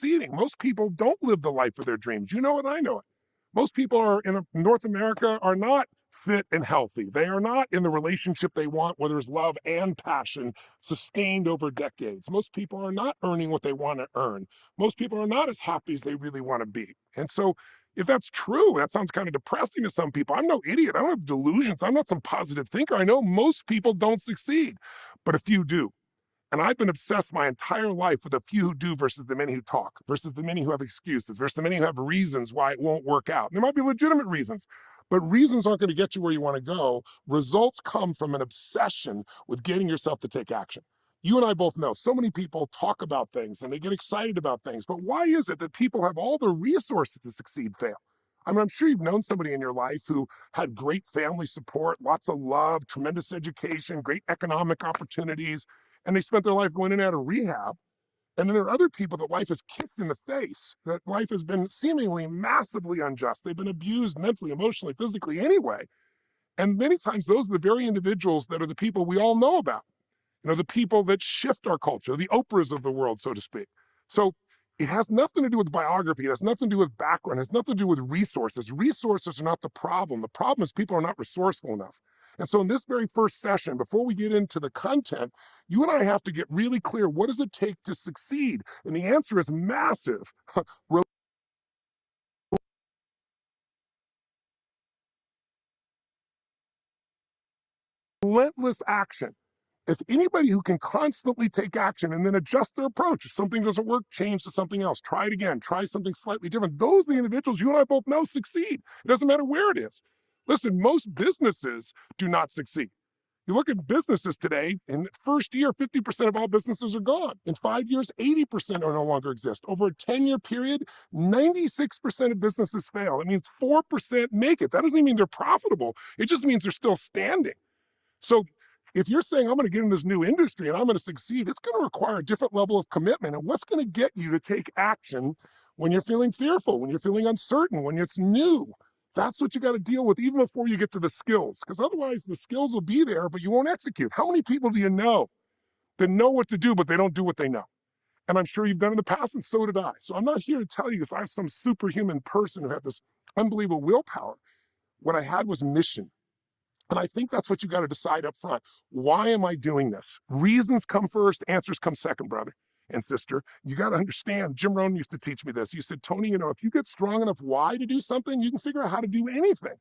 succeeding. Most people don't live the life of their dreams. You know it, I know it. Most people North America are not fit and healthy. They are not in the relationship they want, where there's love and passion sustained over decades. Most people are not earning what they want to earn. Most people are not as happy as they really want to be. And so, if that's true, that sounds kind of depressing to some people. I'm no idiot. I don't have delusions. I'm not some positive thinker. I know most people don't succeed, but a few do. And I've been obsessed my entire life with a few who do versus the many who talk, versus the many who have excuses, versus the many who have reasons why it won't work out. And there might be legitimate reasons, but reasons aren't going to get you where you want to go. Results come from an obsession with getting yourself to take action. You and I both know so many people talk about things and they get excited about things, but why is it that people have all the resources to succeed fail? I mean, I'm sure you've known somebody in your life who had great family support, lots of love, tremendous education, great economic opportunities, and they spent their life going in and out of rehab. And then there are other people that life has kicked in the face, that life has been seemingly massively unjust. They've been abused mentally, emotionally, physically anyway. And many times those are the very individuals that are the people we all know about, the people that shift our culture, the Oprahs of the world, so to speak. So it has nothing to do with biography. It has nothing to do with background. It has nothing to do with resources. Resources are not the problem. The problem is people are not resourceful enough. And so in this very first session, before we get into the content, you and I have to get really clear, what does it take to succeed? And the answer is massive. Relentless action. If anybody who can constantly take action and then adjust their approach, if something doesn't work, change to something else, try it again, try something slightly different, those are the individuals you and I both know succeed. It doesn't matter where it is. Listen, most businesses do not succeed. You look at businesses today, in the first year, 50% of all businesses are gone. In 5 years, 80% are no longer exist. Over a 10-year period, 96% of businesses fail. It means 4% make it. That doesn't even mean they're profitable. It just means they're still standing. So if you're saying, I'm going to get in this new industry and I'm going to succeed, it's going to require a different level of commitment. And what's going to get you to take action when you're feeling fearful, when you're feeling uncertain, when it's new? That's what you got to deal with even before you get to the skills, because otherwise the skills will be there, but you won't execute. How many people do you know that know what to do, but they don't do what they know? And I'm sure you've done in the past, and so did I. So I'm not here to tell you this. I'm some superhuman person who had this unbelievable willpower. What I had was mission. And I think that's what you got to decide up front. Why am I doing this? Reasons come first, answers come second, brother and sister. You got to understand, Jim Rohn used to teach me this. You said, Tony, if you get strong enough why to do something, you can figure out how to do anything.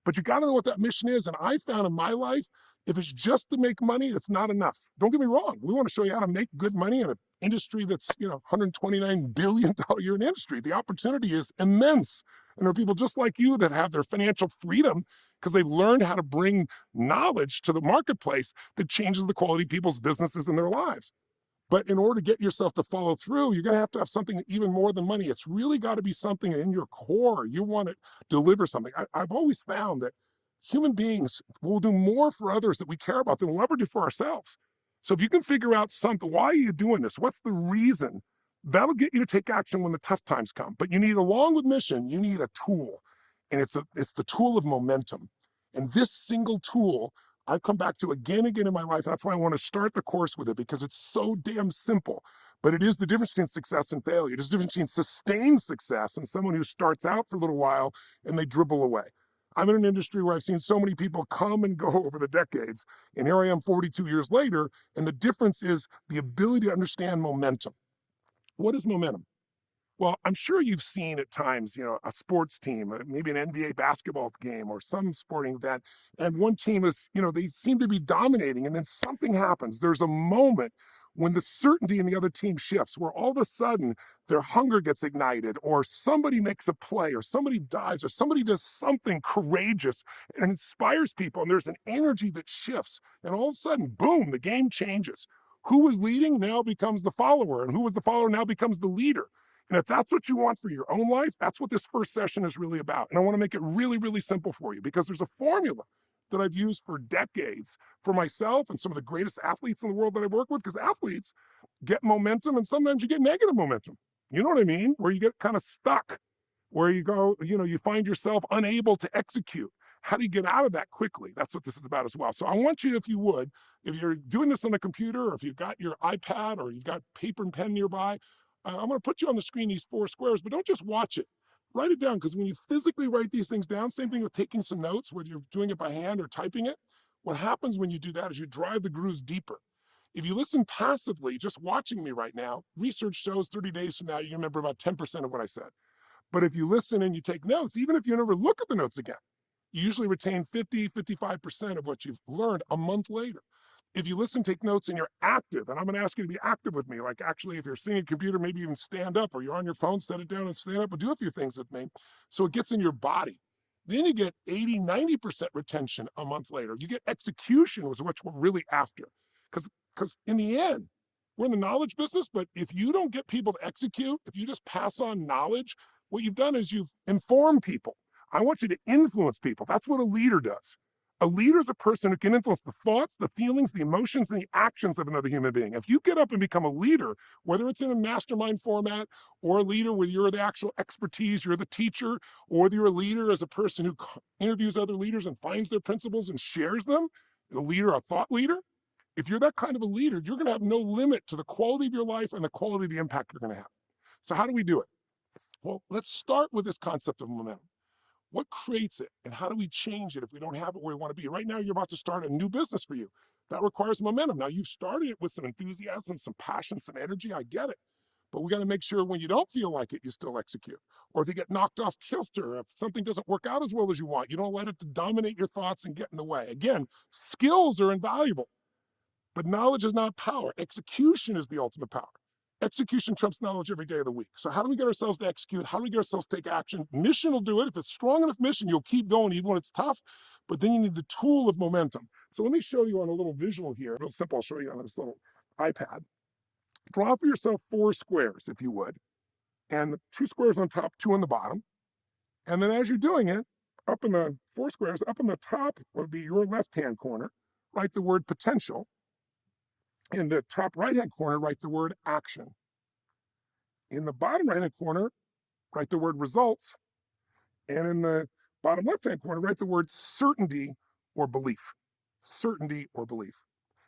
But you got to know what that mission is. And I found in my life, if it's just to make money, it's not enough. Don't get me wrong. We want to show you how to make good money in an industry that's, $129 billion a year in industry. The opportunity is immense. And there are people just like you that have their financial freedom because they've learned how to bring knowledge to the marketplace that changes the quality of people's businesses and their lives. But in order to get yourself to follow through, you're going to have something even more than money. It's really got to be something in your core. You want to deliver something. I've always found that human beings will do more for others that we care about than we'll ever do for ourselves. So if you can figure out something, why are you doing this? What's the reason? That'll get you to take action when the tough times come. But you need, along with mission, you need a tool. And it's the tool of momentum. And this single tool I've come back to again and again in my life. That's why I want to start the course with it, because it's so damn simple. But it is the difference between success and failure. It is the difference between sustained success and someone who starts out for a little while and they dribble away. I'm in an industry where I've seen so many people come and go over the decades. And here I am 42 years later. And the difference is the ability to understand momentum. What is momentum? Well, I'm sure you've seen at times, a sports team, maybe an NBA basketball game or some sporting event, and one team is, they seem to be dominating, and then something happens. There's a moment when the certainty in the other team shifts, where all of a sudden their hunger gets ignited, or somebody makes a play, or somebody dives, or somebody does something courageous and inspires people, and there's an energy that shifts, and all of a sudden, boom, the game changes. Who was leading now becomes the follower, and who was the follower now becomes the leader. And if that's what you want for your own life, that's what this first session is really about. And I want to make it really, really simple for you, because there's a formula that I've used for decades for myself and some of the greatest athletes in the world that I work with, because athletes get momentum and sometimes you get negative momentum. You know what I mean? Where you get kind of stuck, where you go, you find yourself unable to execute. How do you get out of that quickly? That's what this is about as well. So I want you, if you would, if you're doing this on a computer, or if you've got your iPad or you've got paper and pen nearby, I'm going to put you on the screen these 4 squares, but don't just watch it. Write it down, because when you physically write these things down, same thing with taking some notes, whether you're doing it by hand or typing it, what happens when you do that is you drive the grooves deeper. If you listen passively, just watching me right now, research shows 30 days from now, you remember about 10% of what I said. But if you listen and you take notes, even if you never look at the notes again, you usually retain 50, 55% of what you've learned a month later. If you listen, take notes, and you're active, and I'm going to ask you to be active with me, like actually, if you're sitting at a computer, maybe even stand up, or you're on your phone, set it down and stand up and do a few things with me so it gets in your body. Then you get 80, 90% retention a month later. You get execution, was what we're really after. Because in the end, we're in the knowledge business, but if you don't get people to execute, if you just pass on knowledge, what you've done is you've informed people. I want you to influence people. That's what a leader does. A leader is a person who can influence the thoughts, the feelings, the emotions, and the actions of another human being. If you get up and become a leader, whether it's in a mastermind format or a leader where you're the actual expertise, you're the teacher, or you're a leader as a person who interviews other leaders and finds their principles and shares them, a leader, a thought leader, if you're that kind of a leader, you're going to have no limit to the quality of your life and the quality of the impact you're going to have. So how do we do it? Well, let's start with this concept of momentum. What creates it, and how do we change it if we don't have it where we want to be? Right now, you're about to start a new business for you. That requires momentum. Now, you've started it with some enthusiasm, some passion, some energy. I get it. But we got to make sure when you don't feel like it, you still execute. Or if you get knocked off kilter, if something doesn't work out as well as you want, you don't let it dominate your thoughts and get in the way. Again, skills are invaluable, but knowledge is not power. Execution is the ultimate power. Execution trumps knowledge every day of the week. So how do we get ourselves to execute? How do we get ourselves to take action? Mission will do it. If it's strong enough mission, you'll keep going even when it's tough, but then you need the tool of momentum. So let me show you on a little visual here, real simple. I'll show you on this little iPad. Draw for yourself 4 squares, if you would, and 2 squares on top, 2 on the bottom. And then as you're doing it, up in the 4 squares, up in the top would be your left-hand corner, write the word potential. In the top right-hand corner, write the word action. In the bottom right-hand corner, write the word results. And in the bottom left-hand corner, write the word certainty or belief. Certainty or belief.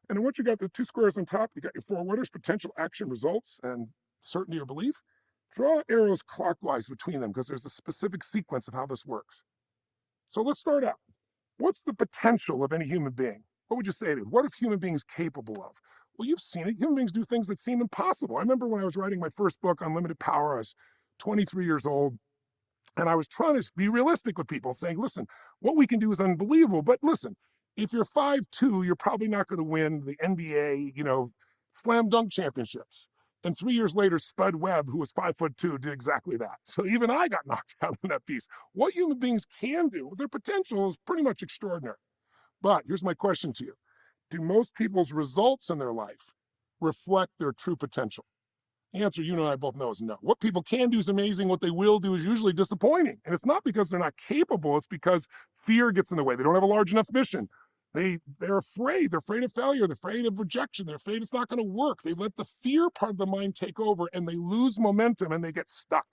And then once you got the 2 squares on top, you got your 4 letters, potential, action, results, and certainty or belief. Draw arrows clockwise between them, because there's a specific sequence of how this works. So let's start out. What's the potential of any human being? What would you say it is? What are human beings capable of? Well, you've seen it. Human beings do things that seem impossible. I remember when I was writing my first book, Unlimited Power, I was 23 years old, and I was trying to be realistic with people, saying, listen, what we can do is unbelievable. But listen, if you're 5'2", you're probably not going to win the NBA, slam dunk championships. And 3 years later, Spud Webb, who was 5'2", did exactly that. So even I got knocked out on that piece. What human beings can do, their potential is pretty much extraordinary. But here's my question to you. Do most people's results in their life reflect their true potential? The answer you and I both know is no. What people can do is amazing. What they will do is usually disappointing. And it's not because they're not capable. It's because fear gets in the way. They don't have a large enough mission. They're afraid. They're afraid of failure. They're afraid of rejection. They're afraid it's not going to work. They let the fear part of the mind take over, and they lose momentum and they get stuck.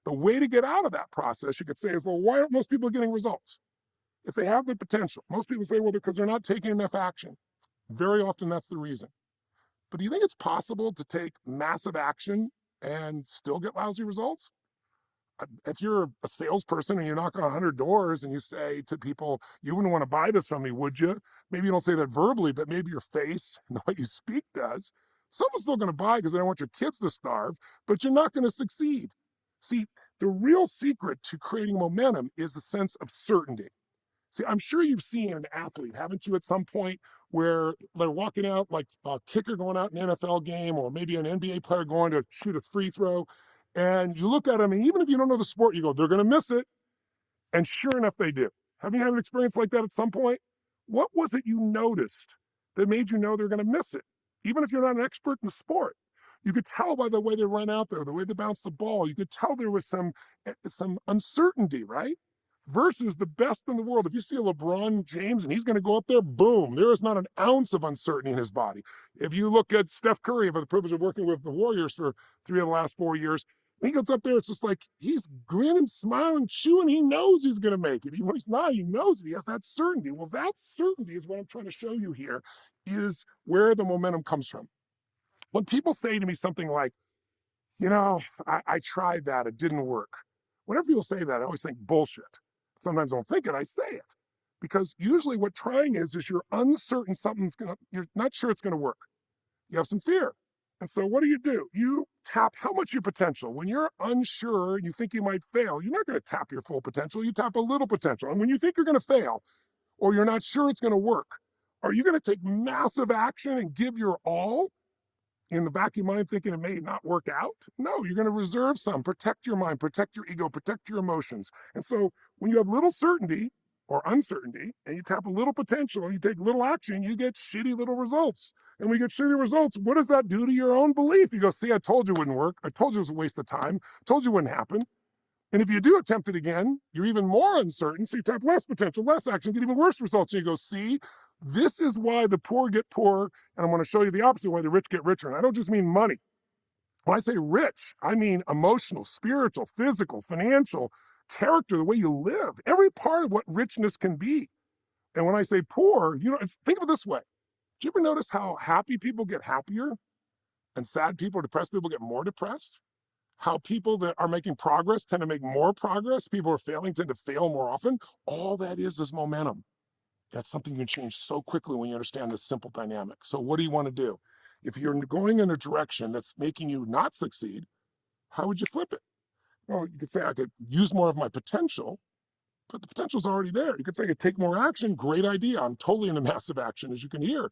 The way to get out of that process, you could say, is, well, why aren't most people getting results? If they have the potential, most people say, well, because they're not taking enough action. Very often that's the reason. But do you think it's possible to take massive action and still get lousy results? If you're a salesperson and you knock on 100 doors and you say to people, you wouldn't want to buy this from me, would you? Maybe you don't say that verbally, but maybe your face and the way you speak does. Someone's still going to buy because they don't want your kids to starve, but you're not going to succeed. See, the real secret to creating momentum is the sense of certainty. See, I'm sure you've seen an athlete, haven't you, at some point where they're walking out, like a kicker going out in an NFL game, or maybe an NBA player going to shoot a free throw, and you look at them, and even if you don't know the sport, you go, they're going to miss it. And sure enough, they do. Have you had an experience like that at some point? What was it you noticed that made you know they're going to miss it? Even if you're not an expert in the sport, you could tell by the way they run out there, the way they bounce the ball. You could tell there was some uncertainty, right? Versus the best in the world. If you see a LeBron James and he's going to go up there, boom, there is not an ounce of uncertainty in his body. If you look at Steph Curry, I've had the privilege of working with the Warriors for 3 of the last 4 years, he gets up there, it's just like he's grinning, smiling, chewing. He knows he's going to make it. Even when he's not, he knows it. He has that certainty. Well, that certainty is what I'm trying to show you here, is where the momentum comes from. When people say to me something like, I tried that. It didn't work. Whenever people say that, I always think bullshit. Sometimes I don't think it, I say it. Because usually what trying is you're uncertain you're not sure it's going to work. You have some fear. And so what do? You tap how much your potential. When you're unsure and you think you might fail, you're not going to tap your full potential. You tap a little potential. And when you think you're going to fail or you're not sure it's going to work, are you going to take massive action and give your all in the back of your mind thinking it may not work out? No, you're going to reserve some, protect your mind, protect your ego, protect your emotions. And so when you have little certainty or uncertainty and you tap a little potential and you take little action, you get shitty little results. And when you get shitty results, what does that do to your own belief? You go, see, I told you it wouldn't work. I told you it was a waste of time. I told you it wouldn't happen. And if you do attempt it again, you're even more uncertain. So you tap less potential, less action, get even worse results. And you go, see, this is why the poor get poorer. And I'm going to show you the opposite, why the rich get richer. And I don't just mean money. When I say rich, I mean emotional, spiritual, physical, financial, character, the way you live, every part of what richness can be. And when I say poor, think of it this way. Do you ever notice how happy people get happier and sad people, depressed people get more depressed? How people that are making progress tend to make more progress, people who are failing tend to fail more often? All that is momentum. That's something you can change so quickly when you understand this simple dynamic. So what do you want to do? If you're going in a direction that's making you not succeed, how would you flip it? Well, you could say I could use more of my potential, but the potential's already there. You could say I could take more action. Great idea. I'm totally into massive action, as you can hear.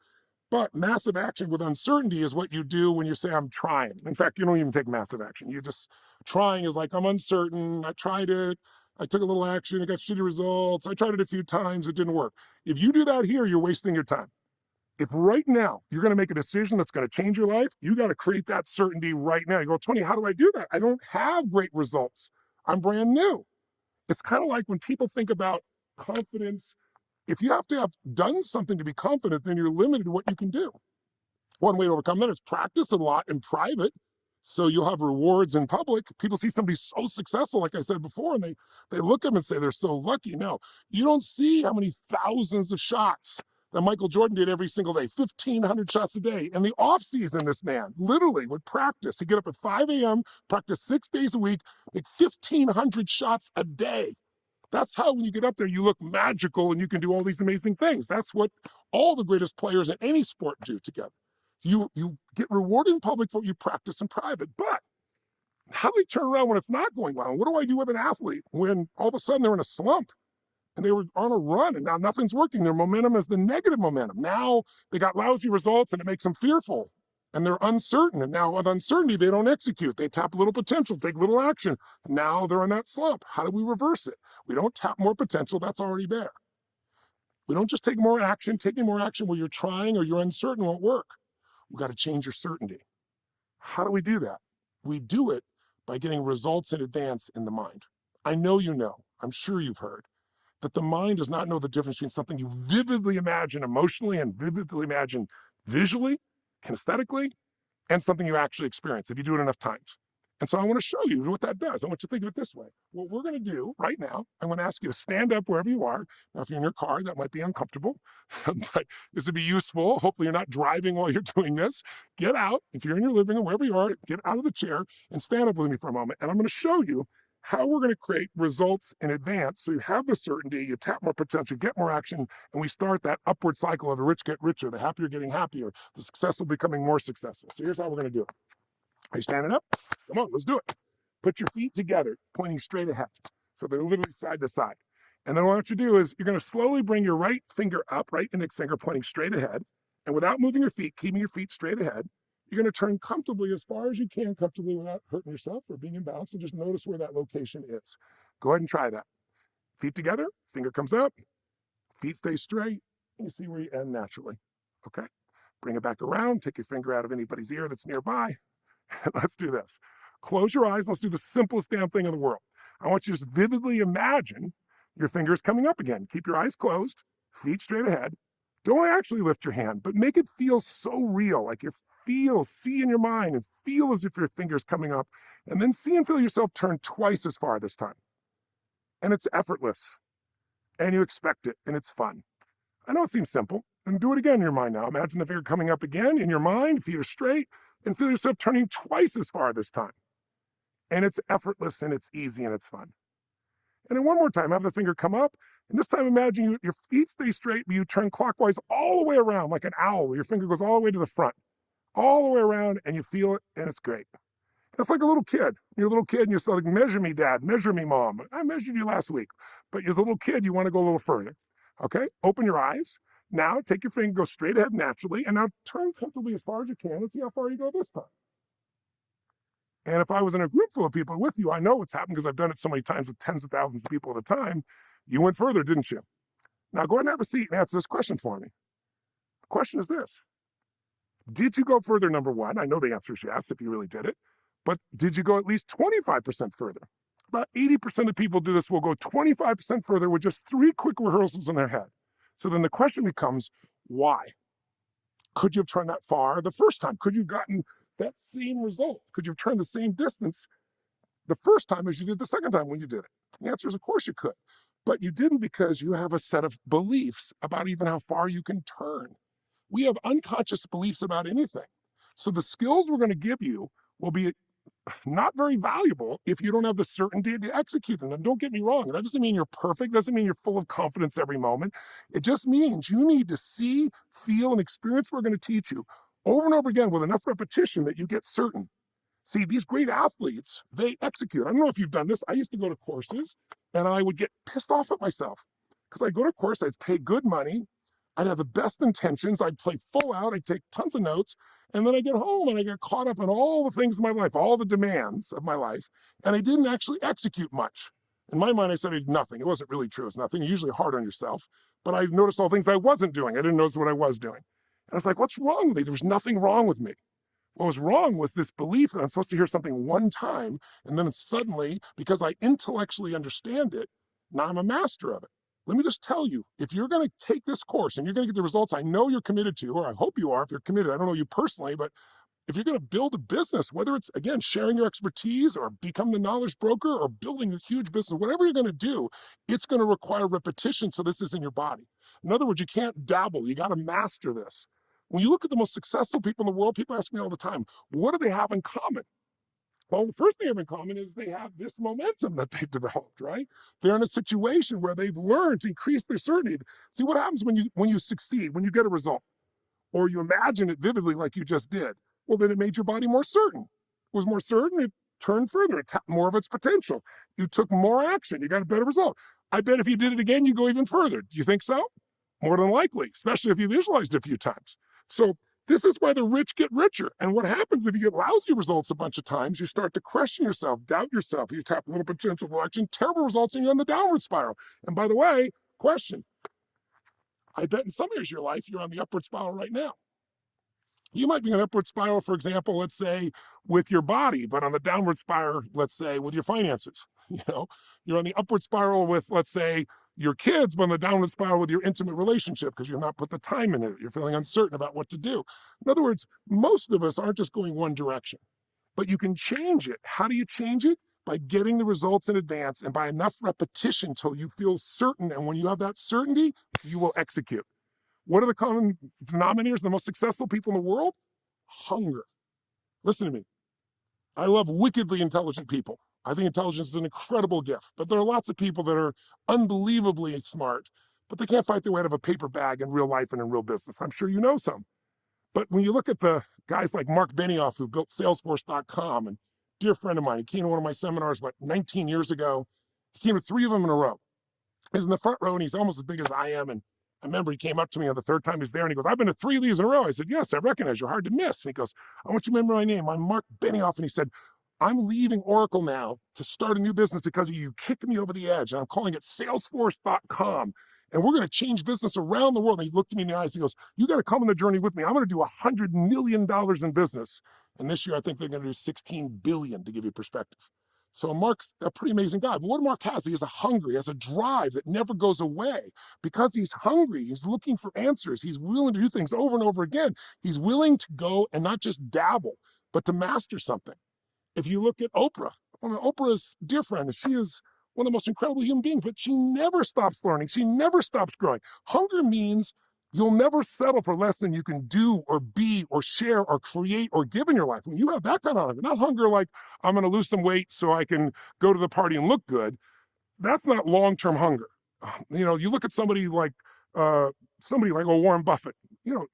But massive action with uncertainty is what you do when you say, I'm trying. In fact, you don't even take massive action. You just, trying is like, I'm uncertain. I tried it. I took a little action. I got shitty results. I tried it a few times. It didn't work. If you do that here, you're wasting your time. If right now you're going to make a decision that's going to change your life, you got to create that certainty right now. You go, Tony, how do I do that? I don't have great results. I'm brand new. It's kind of like when people think about confidence. If you have to have done something to be confident, then you're limited to what you can do. One way to overcome that is practice a lot in private. So you'll have rewards in public. People see somebody so successful, like I said before, and they look at them and say they're so lucky. No, you don't see how many thousands of shots that Michael Jordan did every single day, 1,500 shots a day. In the off season, this man literally would practice. He'd get up at 5 a.m., practice 6 days a week, make 1,500 shots a day. That's how when you get up there, you look magical and you can do all these amazing things. That's what all the greatest players in any sport do together. You get rewarded in public for what you practice in private. But how do we turn around when it's not going well? What do I do with an athlete when all of a sudden they're in a slump and they were on a run and now nothing's working? Their momentum is the negative momentum. Now they got lousy results and it makes them fearful and they're uncertain. And now with uncertainty, they don't execute. They tap little potential, take little action. Now they're in that slump. How do we reverse it? We don't tap more potential. That's already there. We don't just take more action. Taking more action where you're trying or you're uncertain won't work. We got to change your certainty. How do we do that? We do it by getting results in advance in the mind. I know you know, I'm sure you've heard, that the mind does not know the difference between something you vividly imagine emotionally and vividly imagine visually, kinesthetically, and something you actually experience if you do it enough times. And so I want to show you what that does. I want you to think of it this way. What we're going to do right now, I'm going to ask you to stand up wherever you are. Now, if you're in your car, that might be uncomfortable, but this would be useful. Hopefully you're not driving while you're doing this. Get out. If you're in your living room, wherever you are, get out of the chair and stand up with me for a moment. And I'm going to show you how we're going to create results in advance. So you have the certainty, you tap more potential, get more action, and we start that upward cycle of the rich get richer, the happier getting happier, the successful becoming more successful. So here's how we're going to do it. Are you standing up? Come on, let's do it. Put your feet together, pointing straight ahead. So they're literally side to side. And then what you do is you're going to slowly bring your right finger up, right index finger pointing straight ahead. And without moving your feet, keeping your feet straight ahead, you're going to turn comfortably as far as you can, comfortably without hurting yourself or being imbalanced, and just notice where that location is. Go ahead and try that. Feet together, finger comes up, feet stay straight, and you see where you end naturally. Okay? Bring it back around, take your finger out of anybody's ear that's nearby. Let's do this. Close your eyes. Let's do the simplest damn thing in the world. I want you to just vividly imagine your fingers coming up again. Keep your eyes closed, feet straight ahead. Don't actually lift your hand, but make it feel so real, like you see in your mind and feel as if your finger's coming up, and then see and feel yourself turn twice as far this time. And it's effortless, and you expect it, and it's fun. I know it seems simple. Then do it again in your mind now. Imagine the finger coming up again in your mind, feet are straight, and feel yourself turning twice as far this time. and it's effortless and it's easy and it's fun. And then one more time, have the finger come up. And this time, imagine your feet stay straight, but you turn clockwise all the way around like an owl. Your finger goes all the way to the front, all the way around, and you feel it, and it's great. It's like a little kid. You're a little kid, and you're like, measure me, Dad, measure me, Mom. I measured you last week. But as a little kid, you want to go a little further. Okay? Open your eyes. Now, take your finger, go straight ahead naturally, and now turn comfortably as far as you can and see how far you go this time. And if I was in a group full of people with you, I know what's happened because I've done it so many times with tens of thousands of people at a time. You went further, didn't you? Now go ahead and have a seat and answer this question for me. The question is this. Did you go further, number one? I know the answer is yes, if you really did it. But did you go at least 25% further? About 80% of people do this will go 25% further with just 3 quick rehearsals in their head. So then the question becomes, why? Could you have turned that far the first time? Could you have gotten that same result? Could you have turned the same distance the first time as you did the second time when you did it? The answer is, of course you could. But you didn't because you have a set of beliefs about even how far you can turn. We have unconscious beliefs about anything. So the skills we're going to give you will be not very valuable if you don't have the certainty to execute them. And don't get me wrong, that doesn't mean you're perfect, doesn't mean you're full of confidence every moment. It just means you need to see, feel, and experience what we're going to teach you over and over again with enough repetition that you get certain. See, these great athletes, they execute. I don't know if you've done this. I used to go to courses and I would get pissed off at myself because I'd go to a course, I'd pay good money, I'd have the best intentions, I'd play full out, I'd take tons of notes, and then I get home and I get caught up in all the things in my life, all the demands of my life, and I didn't actually execute much. In my mind, I said I did nothing. It wasn't really true. It's nothing. You're usually hard on yourself. But I noticed all things I wasn't doing. I didn't notice what I was doing. And I was like, what's wrong with me? There was nothing wrong with me. What was wrong was this belief that I'm supposed to hear something one time, and then suddenly, because I intellectually understand it, now I'm a master of it. Let me just tell you, if you're going to take this course and you're going to get the results I know you're committed to, or I hope you are if you're committed, I don't know you personally, but if you're going to build a business, whether it's, again, sharing your expertise or become the knowledge broker or building a huge business, whatever you're going to do, it's going to require repetition so this is in your body. In other words, you can't dabble. You got to master this. When you look at the most successful people in the world, people ask me all the time, what do they have in common? Well, the first thing they have in common is they have this momentum that they've developed, right? They're in a situation where they've learned to increase their certainty. See what happens when you succeed, when you get a result, or you imagine it vividly like you just did. Well, then it made your body more certain. It was more certain, it turned further, it tapped more of its potential. You took more action, you got a better result. I bet if you did it again, you go even further. Do you think so? More than likely, especially if you visualized it a few times. So this is why the rich get richer. And what happens if you get lousy results a bunch of times, you start to question yourself, doubt yourself, you tap a little potential for action, terrible results, and you're on the downward spiral. And by the way, question, I bet in some areas of your life, you're on the upward spiral right now. You might be on an upward spiral, for example, let's say with your body, but on the downward spiral, let's say with your finances. You're on the upward spiral with, let's say, your kids, but on the downward spiral with your intimate relationship because you've not put the time in it. You're feeling uncertain about what to do. In other words, most of us aren't just going one direction, but you can change it. How do you change it? By getting the results in advance and by enough repetition till you feel certain. And when you have that certainty, you will execute. What are the common denominators of the most successful people in the world? Hunger. Listen to me. I love wickedly intelligent people. I think intelligence is an incredible gift, but there are lots of people that are unbelievably smart, but they can't fight their way out of a paper bag in real life and in real business. I'm sure you know some. But when you look at the guys like Mark Benioff, who built Salesforce.com, and a dear friend of mine, he came to one of my seminars about 19 years ago. He came to 3 of them in a row. He's in the front row, and he's almost as big as I am, and I remember he came up to me on the 3rd time he was there, and he goes, I've been to 3 of these in a row. I said, yes, I recognize you're hard to miss. And he goes, I want you to remember my name. I'm Mark Benioff. And he said, I'm leaving Oracle now to start a new business because of you. You kicked me over the edge. And I'm calling it Salesforce.com. And we're going to change business around the world. And he looked at me in the eyes. He goes, you got to come on the journey with me. I'm going to do $100 million in business. And this year, I think they're going to do $16 billion, to give you perspective. So Mark's a pretty amazing guy. But what Mark has, he has a hunger, he has a drive that never goes away. Because he's hungry, he's looking for answers. He's willing to do things over and over again. He's willing to go and not just dabble, but to master something. If you look at Oprah, Oprah's dear friend, she is one of the most incredible human beings, but she never stops learning. She never stops growing. Hunger means You'll never settle for less than you can do or be or share or create or give in your life. When you have that kind of hunger, not hunger like I'm going to lose some weight so I can go to the party and look good. That's not long-term hunger. You look at uh, somebody like Warren Buffett,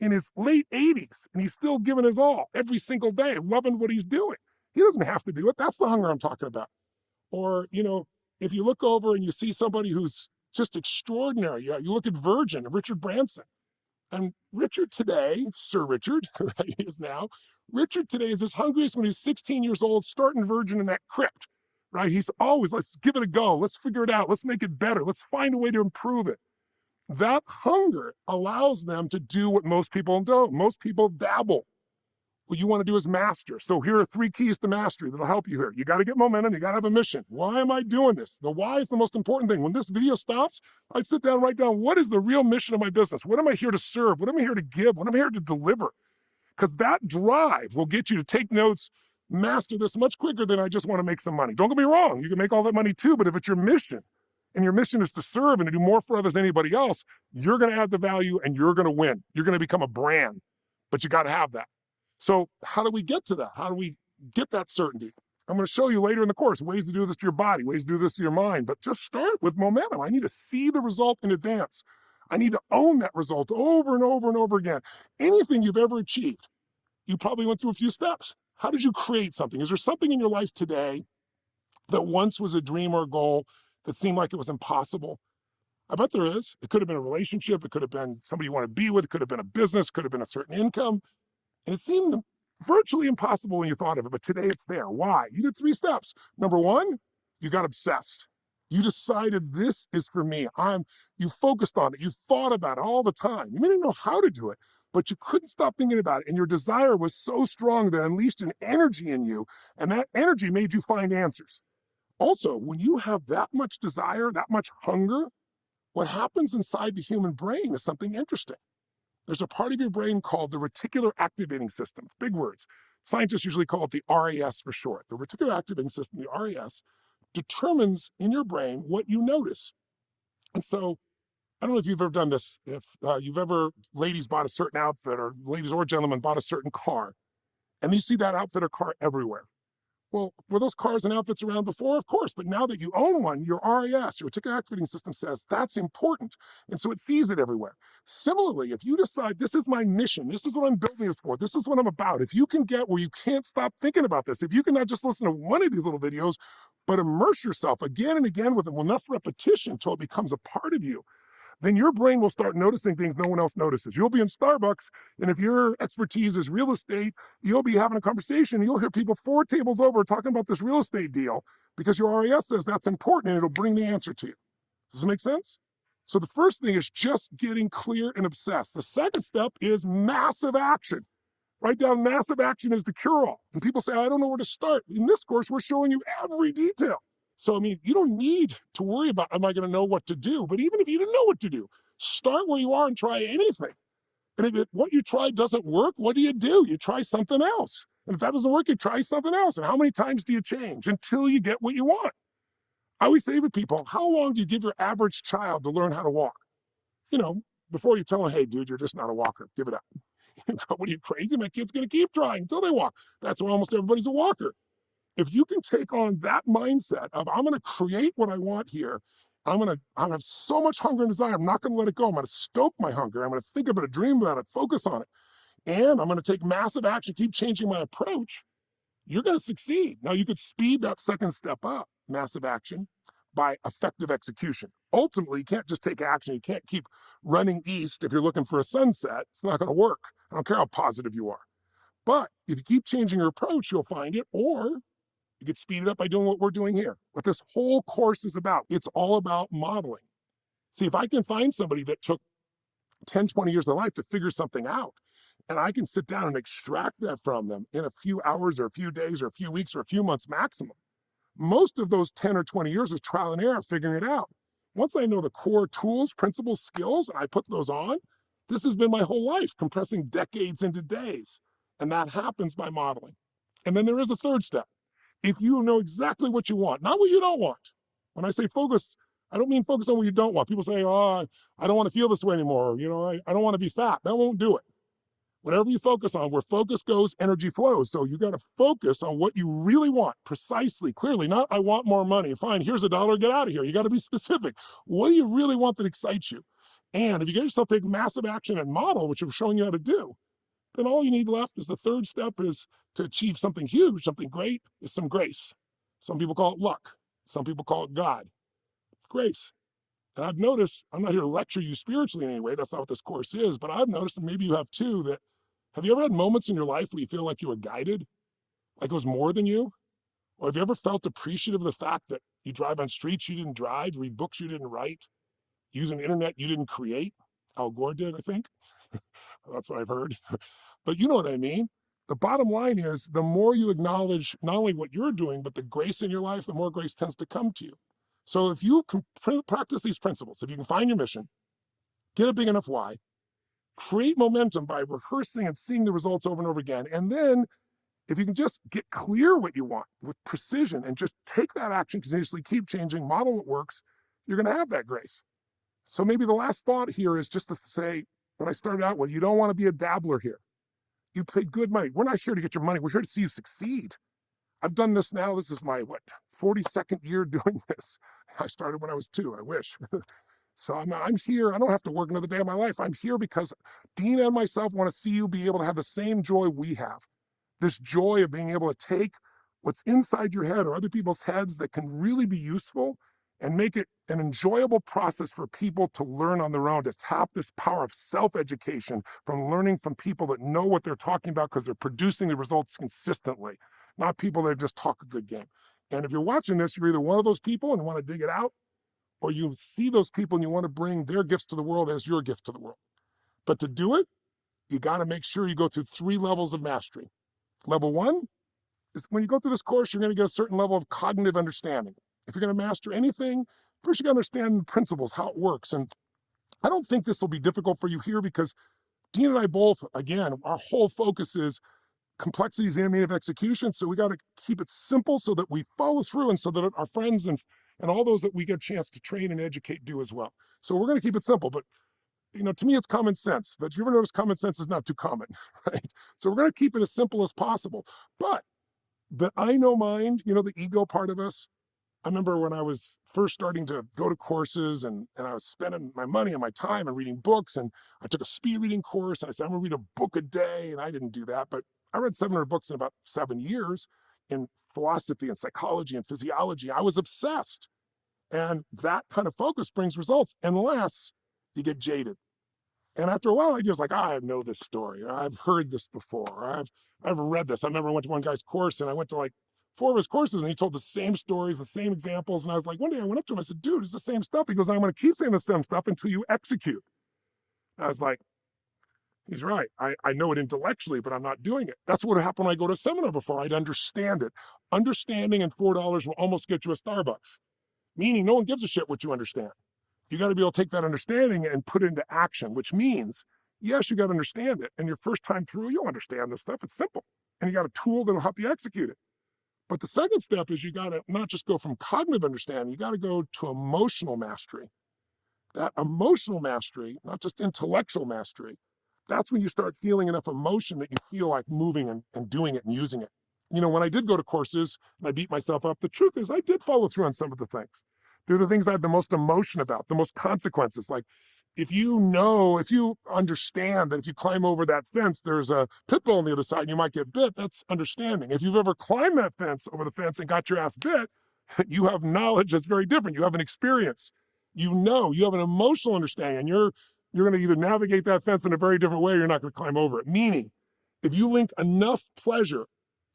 in his late 80s, and he's still giving his all every single day, loving what he's doing. He doesn't have to do it. That's the hunger I'm talking about. Or, if you look over and you see somebody who's just extraordinary, you look at Virgin, Richard Branson. And Richard today, Sir Richard, right, he is now, Richard today is as hungry as when he was 16 years old, starting Virgin in that crypt, right? He's always, let's give it a go. Let's figure it out. Let's make it better. Let's find a way to improve it. That hunger allows them to do what most people don't. Most people dabble. What you want to do is master. So here are 3 keys to mastery that'll help you here. You got to get momentum. You got to have a mission. Why am I doing this? The why is the most important thing. When this video stops, I'd sit down and write down, what is the real mission of my business? What am I here to serve? What am I here to give? What am I here to deliver? Because that drive will get you to take notes, master this much quicker than I just want to make some money. Don't get me wrong. You can make all that money too, but if it's your mission, and your mission is to serve and to do more for others than anybody else, you're going to add the value and you're going to win. You're going to become a brand, but you got to have that. So how do we get to that? How do we get that certainty? I'm going to show you later in the course ways to do this to your body, ways to do this to your mind, but just start with momentum. I need to see the result in advance. I need to own that result over and over and over again. Anything you've ever achieved, you probably went through a few steps. How did you create something? Is there something in your life today that once was a dream or a goal that seemed like it was impossible? I bet there is. It could have been a relationship. It could have been somebody you want to be with. It could have been a business. It could have been a certain income. And it seemed virtually impossible when you thought of it, but today it's there. Why? You did 3 steps. Number 1, you got obsessed. You decided this is for me. You focused on it. You thought about it all the time. You may not know how to do it, but you couldn't stop thinking about it. And your desire was so strong that it unleashed an energy in you, and that energy made you find answers. Also, when you have that much desire, that much hunger, what happens inside the human brain is something interesting. There's a part of your brain called the reticular activating system. Big words. Scientists usually call it the RAS for short. The reticular activating system, the RAS, determines in your brain what you notice. And so, I don't know if you've ever done this, if ladies bought a certain outfit, or ladies or gentlemen bought a certain car, and you see that outfit or car everywhere. Well, were those cars and outfits around before? Of course, but now that you own one, your RAS, your reticular activating system, says that's important. And so it sees it everywhere. Similarly, if you decide this is my mission, this is what I'm building this for, this is what I'm about, if you can get where you can't stop thinking about this, if you can not just listen to one of these little videos, but immerse yourself again and again with enough repetition until it becomes a part of you, then your brain will start noticing things no one else notices. You'll be in Starbucks, and if your expertise is real estate, you'll be having a conversation, and you'll hear people 4 tables over talking about this real estate deal because your RAS says that's important, and it'll bring the answer to you. Does this make sense? So the first thing is just getting clear and obsessed. The second step is massive action. Write down massive action as the cure-all. And people say, I don't know where to start. In this course, we're showing you every detail. So, I mean, you don't need to worry about, am I going to know what to do? But even if you didn't know what to do, start where you are and try anything. And if what you try doesn't work, what do? You try something else. And if that doesn't work, you try something else. And how many times do you change until you get what you want? I always say to people, how long do you give your average child to learn how to walk? Before you tell them, hey, dude, you're just not a walker. Give it up. What are you, crazy? My kid's going to keep trying until they walk. That's why almost everybody's a walker. If you can take on that mindset of, I'm going to create what I want here, I have so much hunger and desire, I'm not going to let it go. I'm going to stoke my hunger. I'm going to think about it, dream about it, focus on it. And I'm going to take massive action, keep changing my approach. You're going to succeed. Now, you could speed that second step up, massive action, by effective execution. Ultimately, you can't just take action. You can't keep running east if you're looking for a sunset. It's not going to work. I don't care how positive you are. But if you keep changing your approach, you'll find it, or you could speed it up by doing what we're doing here. What this whole course is about, it's all about modeling. See, if I can find somebody that took 10, 20 years of life to figure something out, and I can sit down and extract that from them in a few hours or a few days or a few weeks or a few months maximum, most of those 10 or 20 years is trial and error figuring it out. Once I know the core tools, principles, skills, and I put those on, this has been my whole life, compressing decades into days. And that happens by modeling. And then there is a third step. If you know exactly what you want, not what you don't want. When I say focus, I don't mean focus on what you don't want. People say, oh, I don't want to feel this way anymore. I don't want to be fat. That won't do it. Whatever you focus on, where focus goes, energy flows. So you got to focus on what you really want, precisely, clearly, not I want more money. Fine, here's a dollar, get out of here. You got to be specific. What do you really want that excites you? And if you get yourself to take massive action and model, which I'm showing you how to do, then all you need left is the third step is to achieve something huge, something great, is some grace. Some people call it luck. Some people call it God. It's grace. And I've noticed, I'm not here to lecture you spiritually in any way. That's not what this course is. But I've noticed, and maybe you have too, that have you ever had moments in your life where you feel like you were guided, like it was more than you? Or have you ever felt appreciative of the fact that you drive on streets you didn't drive, read books you didn't write, use an internet you didn't create? Al Gore did, I think. That's what I've heard. But you know what I mean? The bottom line is the more you acknowledge not only what you're doing, but the grace in your life, the more grace tends to come to you. So if you can practice these principles, if you can find your mission, get a big enough why, create momentum by rehearsing and seeing the results over and over again, and then if you can just get clear what you want with precision and just take that action continuously, keep changing, model what works, you're going to have that grace. So maybe the last thought here is just to say what I started out with, you don't want to be a dabbler here. You pay good money. We're not here to get your money. We're here to see you succeed. I've done this now. This is my, 42nd year doing this. I started when I was 2, I wish. So I'm here. I don't have to work another day of my life. I'm here because Dean and myself want to see you be able to have the same joy we have. This joy of being able to take what's inside your head or other people's heads that can really be useful and make it an enjoyable process for people to learn on their own, to tap this power of self-education from learning from people that know what they're talking about because they're producing the results consistently, not people that just talk a good game. And if you're watching this, you're either one of those people and want to dig it out, or you see those people and you want to bring their gifts to the world as your gift to the world. But to do it, you got to make sure you go through 3 levels of mastery. Level 1 is when you go through this course, you're going to get a certain level of cognitive understanding. If you're going to master anything, first you got to understand the principles, how it works. And I don't think this will be difficult for you here because Dean and I both, again, our whole focus is complexities and of execution. So we got to keep it simple so that we follow through and so that our friends and all those that we get a chance to train and educate do as well. So we're going to keep it simple, but to me, it's common sense. But you ever notice common sense is not too common, right? So we're going to keep it as simple as possible. But I know mind, the ego part of us. I remember when I was first starting to go to courses and I was spending my money and my time and reading books, and I took a speed reading course and I said, I'm gonna read a book a day. And I didn't do that, but I read 700 books in about 7 years in philosophy and psychology and physiology. I was obsessed. And that kind of focus brings results unless you get jaded. And after a while, I just like, I know this story, or I've heard this before, or I've read this. I remember I went to one guy's course and I went to like 4 of his courses and he told the same stories, the same examples. And I was like, one day I went up to him, I said, dude, it's the same stuff. He goes, I'm going to keep saying the same stuff until you execute. And I was like, he's right. I know it intellectually, but I'm not doing it. That's what happened when I go to a seminar before. I'd understand it. Understanding and $4 will almost get you a Starbucks, meaning no one gives a shit what you understand. You got to be able to take that understanding and put it into action, which means, yes, you got to understand it. And your first time through, you'll understand this stuff. It's simple. And you got a tool that'll help you execute it. But the second step is you got to not just go from cognitive understanding, you got to go to emotional mastery. That emotional mastery, not just intellectual mastery, that's when you start feeling enough emotion that you feel like moving and doing it and using it. When I did go to courses and I beat myself up, the truth is I did follow through on some of the things. They're the things I have the most emotion about, the most consequences. Like if you understand that if you climb over that fence, there's a pit bull on the other side and you might get bit, that's understanding. If you've ever climbed that fence over the fence and got your ass bit, you have knowledge that's very different. You have an experience. You have an emotional understanding, and you're going to either navigate that fence in a very different way or you're not going to climb over it. Meaning, if you link enough pleasure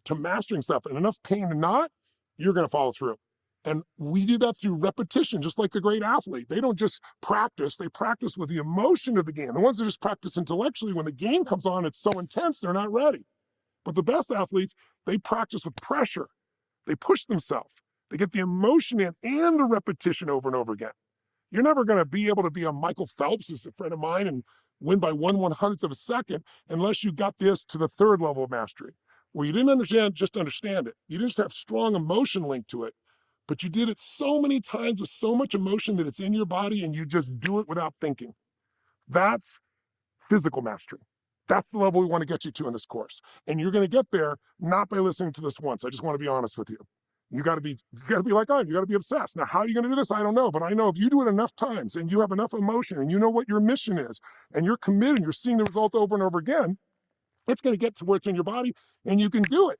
to mastering stuff and enough pain to not, you're going to follow through. And we do that through repetition, just like the great athlete. They don't just practice, they practice with the emotion of the game. The ones that just practice intellectually, when the game comes on, it's so intense, they're not ready. But the best athletes, they practice with pressure. They push themselves. They get the emotion in and the repetition over and over again. You're never going to be able to be a Michael Phelps, who's a friend of mine, and win by 1/100th of a second unless you got this to the third level of mastery, where you didn't just understand it. You didn't just have strong emotion linked to it, but you did it so many times with so much emotion that it's in your body and you just do it without thinking. That's physical mastery. That's the level we want to get you to in this course. And you're going to get there not by listening to this once. I just want to be honest with you. You got to be like I am. You got to be obsessed. Now, how are you going to do this? I don't know, but I know if you do it enough times and you have enough emotion and you know what your mission is and you're committed, and you're seeing the result over and over again, it's going to get to where it's in your body and you can do it.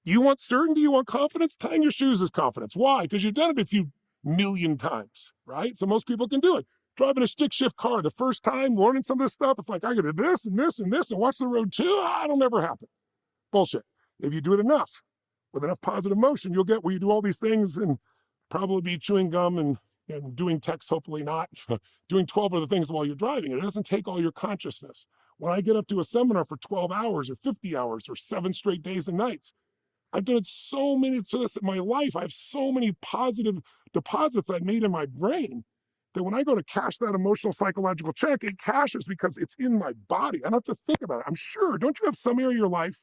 You want certainty, you want confidence, tying your shoes is confidence. Why? Because you've done it a few million times, right? So most people can do it. Driving a stick shift car the first time, learning some of this stuff, it's like, I gotta do this and this and this and watch the road too. It'll never happen. Bullshit. If you do it enough, with enough positive motion, you'll get where you do all these things and probably be chewing gum and doing text, hopefully not, doing 12 other things while you're driving. It doesn't take all your consciousness. When I get up to a seminar for 12 hours or 50 hours or 7 straight days and nights, I've done so many to this in my life. I have so many positive deposits I've made in my brain that when I go to cash that emotional psychological check, it cashes because it's in my body. I don't have to think about it. I'm sure. Don't you have some area of your life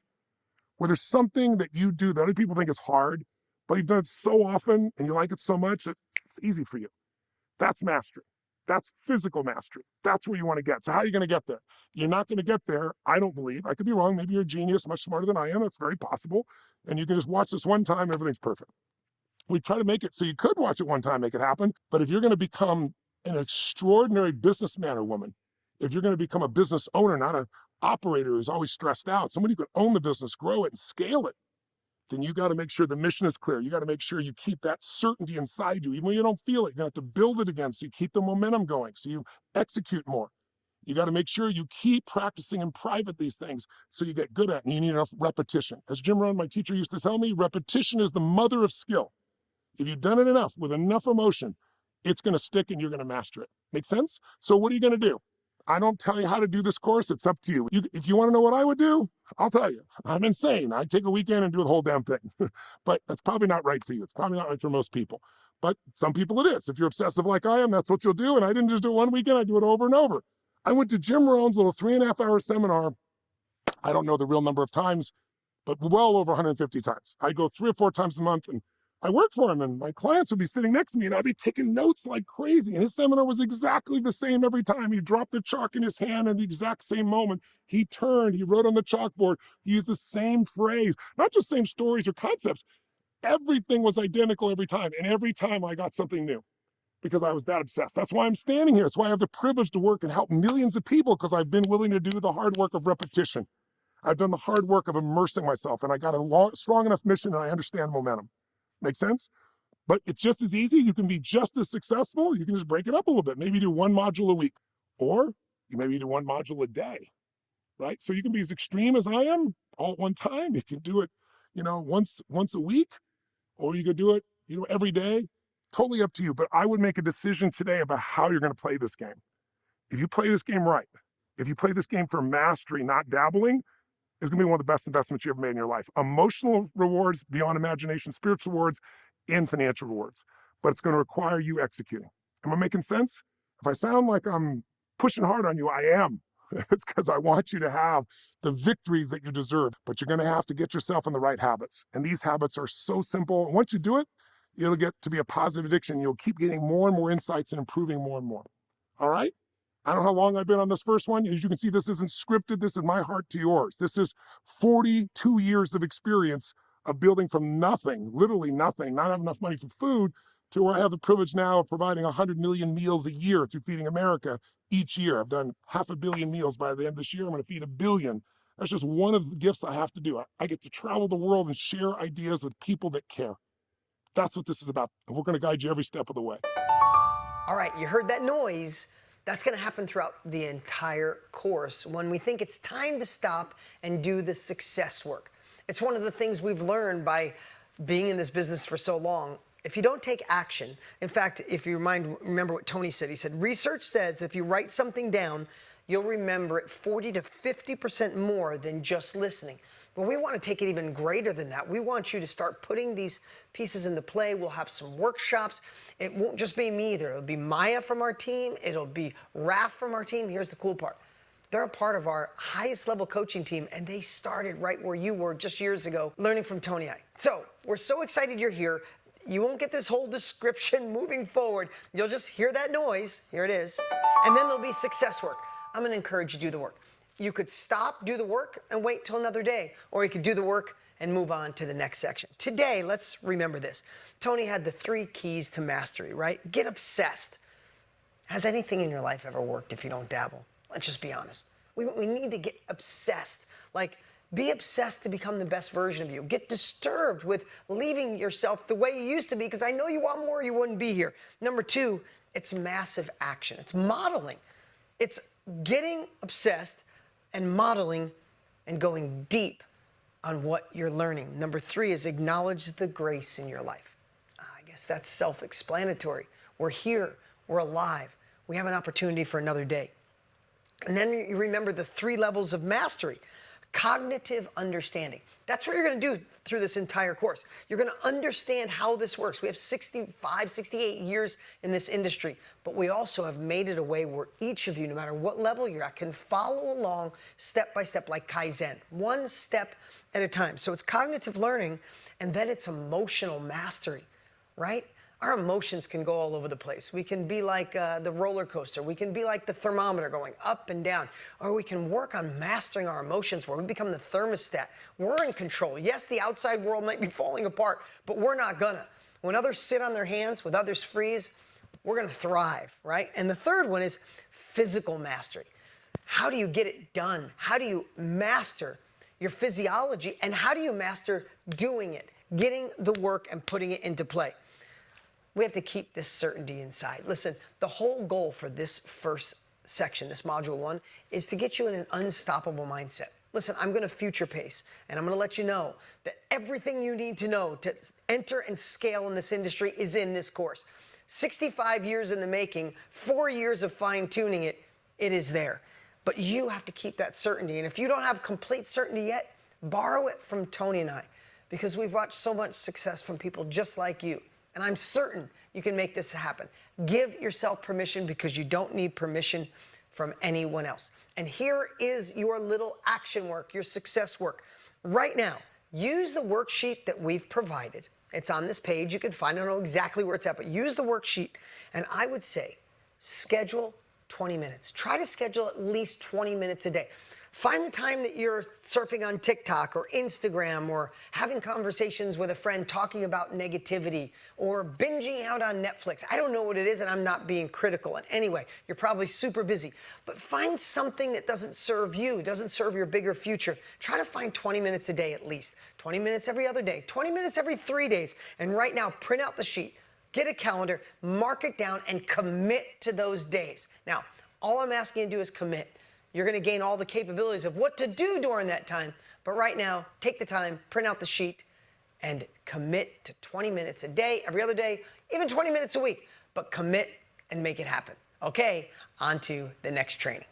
where there's something that you do that other people think is hard, but you've done it so often and you like it so much that it's easy for you? That's mastery. That's physical mastery. That's where you want to get. So how are you going to get there? You're not going to get there, I don't believe. I could be wrong. Maybe you're a genius, much smarter than I am. That's very possible. And you can just watch this one time, everything's perfect. We try to make it so you could watch it one time, make it happen. But if you're going to become an extraordinary businessman or woman, if you're going to become a business owner, not an operator who's always stressed out, somebody who can own the business, grow it, and scale it, then you got to make sure the mission is clear. You got to make sure you keep that certainty inside you. Even when you don't feel it, you have to build it again so you keep the momentum going, so you execute more. You got to make sure you keep practicing in private these things so you get good at it, and you need enough repetition. As Jim Rohn, my teacher, used to tell me, repetition is the mother of skill. If you've done it enough with enough emotion, it's going to stick and you're going to master it. Make sense? So what are you going to do? I don't tell you how to do this course. It's up to you. If you want to know what I would do, I'll tell you. I'm insane. I'd take a weekend and do the whole damn thing. But that's probably not right for you. It's probably not right for most people. But some people it is. If you're obsessive like I am, that's what you'll do. And I didn't just do it one weekend. I do it over and over. I went to Jim Rohn's little 3.5-hour seminar. I don't know the real number of times, but well over 150 times. I go 3 or 4 times a month, and I work for him, and my clients would be sitting next to me, and I'd be taking notes like crazy. And his seminar was exactly the same every time. He dropped the chalk in his hand at the exact same moment. He turned, he wrote on the chalkboard, he used the same phrase, not just same stories or concepts. Everything was identical every time, and every time I got something new because I was that obsessed. That's why I'm standing here. That's why I have the privilege to work and help millions of people, because I've been willing to do the hard work of repetition. I've done the hard work of immersing myself, and I got a strong enough mission, and I understand momentum. Make sense? But it's just as easy. You can be just as successful. You can just break it up a little bit. Maybe do 1 module a week, or you maybe do 1 module a day, right? So you can be as extreme as I am all at one time. You can do it, once a week, or you could do it, every day. Totally up to you. But I would make a decision today about how you're going to play this game. If you play this game right, if you play this game for mastery, not dabbling, it's going to be one of the best investments you ever made in your life. Emotional rewards beyond imagination, spiritual rewards, and financial rewards. But it's going to require you executing. Am I making sense? If I sound like I'm pushing hard on you, I am. It's because I want you to have the victories that you deserve. But you're going to have to get yourself in the right habits. And these habits are so simple. Once you do it, it'll get to be a positive addiction. You'll keep getting more and more insights and improving more and more. All right? I don't know how long I've been on this first one. As you can see, this isn't scripted. This is my heart to yours. This is 42 years of experience of building from nothing, literally nothing, not have enough money for food, to where I have the privilege now of providing 100 million meals a year through Feeding America each year. I've done 500 million meals. By the end of this year, I'm going to feed 1 billion. That's just one of the gifts I have to do. I get to travel the world and share ideas with people that care. That's what this is about. And we're going to guide you every step of the way. All right, you heard that noise. That's going to happen throughout the entire course when we think it's time to stop and do the success work. It's one of the things we've learned by being in this business for so long. If you don't take action, in fact, if you remember what Tony said, he said, research says if you write something down, you'll remember it 40 to 50% more than just listening. But we want to take it even greater than that. We want you to start putting these pieces into play. We'll have some workshops. It won't just be me either. It'll be Maya from our team. It'll be Raf from our team. Here's the cool part. They're a part of our highest level coaching team, and they started right where you were just years ago, learning from Tony I. So we're so excited you're here. You won't get this whole description moving forward. You'll just hear that noise. Here it is. And then there'll be success work. I'm going to encourage you to do the work. You could stop, do the work, and wait till another day. Or you could do the work and move on to the next section. Today, let's remember this. Tony had the 3 keys to mastery, right? Get obsessed. Has anything in your life ever worked if you don't dabble? Let's just be honest. We need to get obsessed. Like, be obsessed to become the best version of you. Get disturbed with leaving yourself the way you used to be, because I know you want more, you wouldn't be here. Number 2, it's massive action. It's modeling. It's getting obsessed and modeling and going deep on what you're learning. Number 3 is acknowledge the grace in your life. I guess that's self-explanatory. We're here. We're alive. We have an opportunity for another day. And then you remember the 3 levels of mastery. Cognitive understanding. That's what you're going to do through this entire course. You're going to understand how this works. We have 65, 68 years in this industry, but we also have made it a way where each of you, no matter what level you're at, can follow along step by step, like Kaizen, one step at a time. So it's cognitive learning, and then it's emotional mastery, right? Our emotions can go all over the place. We can be like the roller coaster. We can be like the thermometer going up and down. Or we can work on mastering our emotions where we become the thermostat. We're in control. Yes, the outside world might be falling apart, but we're not gonna. When others sit on their hands, when others freeze, we're gonna thrive, right? And the third one is physical mastery. How do you get it done? How do you master your physiology? And how do you master doing it, getting the work and putting it into play? We have to keep this certainty inside. Listen, the whole goal for this first section, this module 1, is to get you in an unstoppable mindset. Listen, I'm going to future pace, and I'm going to let you know that everything you need to know to enter and scale in this industry is in this course. 65 years in the making, 4 years of fine-tuning it, it is there. But you have to keep that certainty, and if you don't have complete certainty yet, borrow it from Tony and I, because we've watched so much success from people just like you. And I'm certain you can make this happen. Give yourself permission, because you don't need permission from anyone else. And here is your little action work, your success work. Right now, use the worksheet that we've provided. It's on this page. You can find it. I don't know exactly where it's at, but use the worksheet. And I would say schedule 20 minutes. Try to schedule at least 20 minutes a day. Find the time that you're surfing on TikTok or Instagram, or having conversations with a friend talking about negativity, or binging out on Netflix. I don't know what it is, and I'm not being critical in any way. You're probably super busy. But find something that doesn't serve you, doesn't serve your bigger future. Try to find 20 minutes a day at least. 20 minutes every other day, 20 minutes every 3 days. And right now, print out the sheet, get a calendar, mark it down, and commit to those days. Now, all I'm asking you to do is commit. You're going to gain all the capabilities of what to do during that time. But right now, take the time, print out the sheet, and commit to 20 minutes a day, every other day, even 20 minutes a week. But commit and make it happen. Okay, on to the next training.